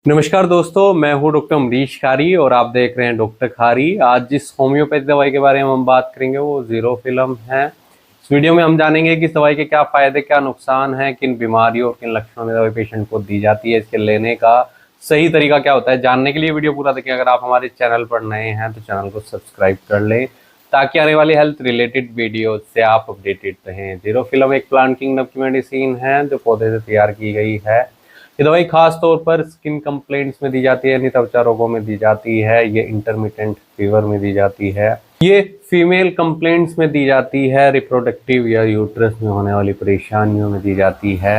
नमस्कार दोस्तों, मैं हूं डॉक्टर अमरीश खारी और आप देख रहे हैं डॉक्टर खारी। आज जिस होम्योपैथी दवाई के बारे में हम बात करेंगे वो जीरो फिल्म है। इस वीडियो में हम जानेंगे कि इस दवाई के क्या फायदे, क्या नुकसान है, किन बीमारियों और किन लक्षणों में दवाई पेशेंट को दी जाती है, इसके लेने का सही तरीका क्या होता है। जानने के लिए वीडियो पूरा देखें। अगर आप हमारे चैनल पर नए हैं तो चैनल को सब्सक्राइब कर लें ताकि आने वाली हेल्थ रिलेटेड वीडियो से आप अपडेटेड रहें। जीरो फिल्म एक प्लांट किंगडम की मेडिसिन है जो पौधे से तैयार की गई है। ये दवाई खास तौर पर स्किन कंप्लेंट्स में दी जाती है, यानी त्वचा रोगों में दी जाती है। ये इंटरमिटेंट फीवर में दी जाती है। ये फीमेल कंप्लेंट्स में दी जाती है। रिप्रोडक्टिव या यूट्रस में होने वाली परेशानियों में दी जाती है।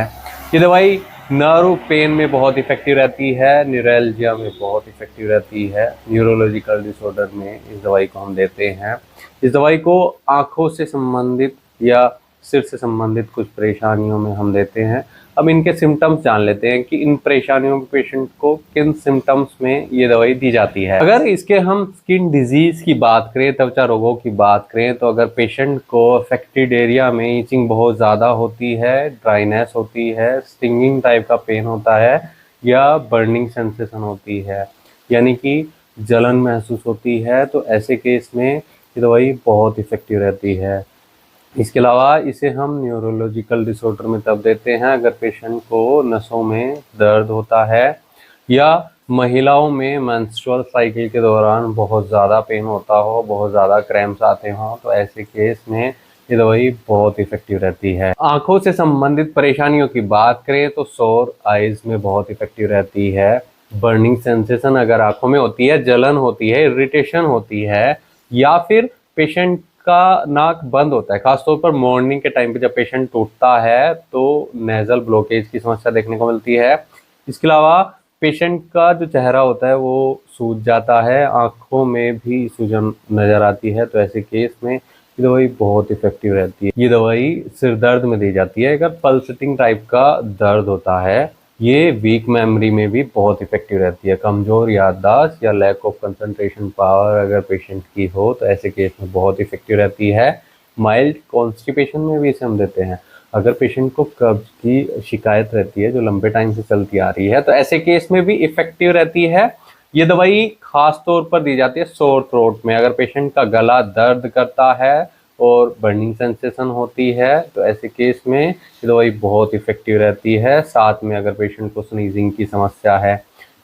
ये दवाई नर्व पेन में बहुत इफेक्टिव रहती है, न्यूरैल्जिया में बहुत इफेक्टिव रहती है, न्यूरोलॉजिकल डिसऑर्डर में इस दवाई को हम देते हैं। इस दवाई को आँखों से संबंधित या सिर से संबंधित कुछ परेशानियों में हम देते हैं। अब इनके सिम्टम्स जान लेते हैं कि इन परेशानियों में पेशेंट को किन सिम्टम्स में ये दवाई दी जाती है। अगर इसके हम स्किन डिजीज की बात करें, त्वचा रोगों की बात करें, तो अगर पेशेंट को अफेक्टेड एरिया में इचिंग बहुत ज़्यादा होती है, ड्राइनेस होती है, स्टिंगिंग टाइप का पेन होता है या बर्निंग सेंसेशन होती है, यानी कि जलन महसूस होती है, तो ऐसे केस में ये दवाई बहुत इफेक्टिव रहती है। इसके अलावा इसे हम न्यूरोलॉजिकल डिसऑर्डर में तब देते हैं अगर पेशेंट को नसों में दर्द होता है या महिलाओं में मेंस्ट्रुअल साइकिल के दौरान बहुत ज़्यादा पेन होता हो, बहुत ज़्यादा क्रैम्प्स आते हों, तो ऐसे केस में ये दवाई बहुत इफेक्टिव रहती है। आंखों से संबंधित परेशानियों की बात करें तो सोर आइज में बहुत इफेक्टिव रहती है। बर्निंग सेंसेशन अगर आंखों में होती है, जलन होती है, इरिटेशन होती है या फिर पेशेंट का नाक बंद होता है, खासतौर पर मॉर्निंग के टाइम पे जब पेशेंट उठता है तो नेजल ब्लॉकेज की समस्या देखने को मिलती है। इसके अलावा पेशेंट का जो चेहरा होता है वो सूज जाता है, आंखों में भी सूजन नज़र आती है, तो ऐसे केस में ये दवाई बहुत इफेक्टिव रहती है। ये दवाई सिर दर्द में दी जाती है अगर पल्सेटिंग टाइप का दर्द होता है। ये वीक मेमोरी में भी बहुत इफेक्टिव रहती है। कमज़ोर याददाश्त या लैक ऑफ कंसंट्रेशन पावर अगर पेशेंट की हो तो ऐसे केस में बहुत इफेक्टिव रहती है। माइल्ड कॉन्स्टिपेशन में भी इसे हम देते हैं। अगर पेशेंट को कब्ज की शिकायत रहती है जो लंबे टाइम से चलती आ रही है तो ऐसे केस में भी इफेक्टिव रहती है। ये दवाई खास तौर पर दी जाती है सोर थ्रोट में अगर पेशेंट का गला दर्द करता है और बर्निंग सेंसेशन होती है, तो ऐसे केस में ये दवाई बहुत इफेक्टिव रहती है। साथ में अगर पेशेंट को स्नीजिंग की समस्या है,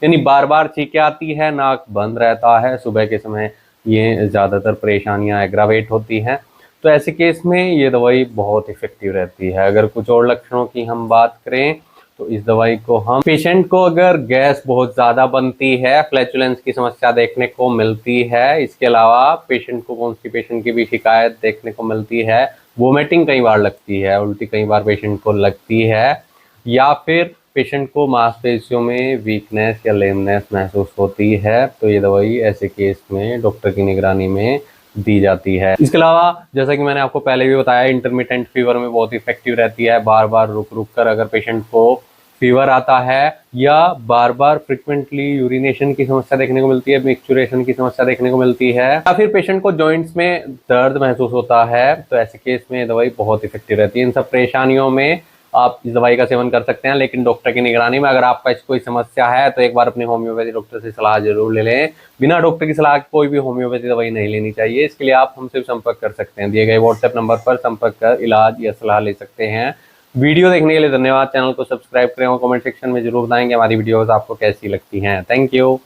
यानी बार बार छींकें आती है, नाक बंद रहता है, सुबह के समय ये ज़्यादातर परेशानियां एग्रावेट होती हैं, तो ऐसे केस में ये दवाई बहुत इफेक्टिव रहती है। अगर कुछ और लक्षणों की हम बात करें तो इस दवाई को हम पेशेंट को अगर गैस बहुत ज़्यादा बनती है, फ्लैचुलेंस की समस्या देखने को मिलती है, इसके अलावा पेशेंट को कॉन्स्टिपेशन की भी शिकायत देखने को मिलती है, वोमिटिंग कई बार लगती है, उल्टी कई बार पेशेंट को लगती है, या फिर पेशेंट को मांसपेशियों में वीकनेस या लेमनेस महसूस होती है, तो ये दवाई ऐसे केस में डॉक्टर की निगरानी में दी जाती है। इसके अलावा जैसा कि मैंने आपको पहले भी बताया, इंटरमिटेंट फीवर में बहुत इफेक्टिव रहती है। बार बार रुक रुक कर अगर पेशेंट को फीवर आता है या बार बार फ्रिक्वेंटली यूरिनेशन की समस्या देखने को मिलती है, मिक्सचुरेशन की समस्या देखने को मिलती है, या फिर पेशेंट को जॉइंट्स में दर्द महसूस होता है, तो ऐसे केस में दवाई बहुत इफेक्टिव रहती है। इन सब परेशानियों में आप इस दवाई का सेवन कर सकते हैं, लेकिन डॉक्टर की निगरानी में। अगर आपका कोई समस्या है तो एक बार अपने होम्योपैथी डॉक्टर से सलाह जरूर ले लें। बिना डॉक्टर की सलाह कोई भी होम्योपैथी दवाई नहीं लेनी चाहिए। इसके लिए आप हमसे संपर्क कर सकते हैं, दिए गए व्हाट्सएप नंबर पर संपर्क कर इलाज या सलाह ले सकते हैं। वीडियो देखने के लिए धन्यवाद। चैनल को सब्सक्राइब करें और कमेंट सेक्शन में जरूर बताएं कि हमारी वीडियोस आपको कैसी लगती हैं। Thank you.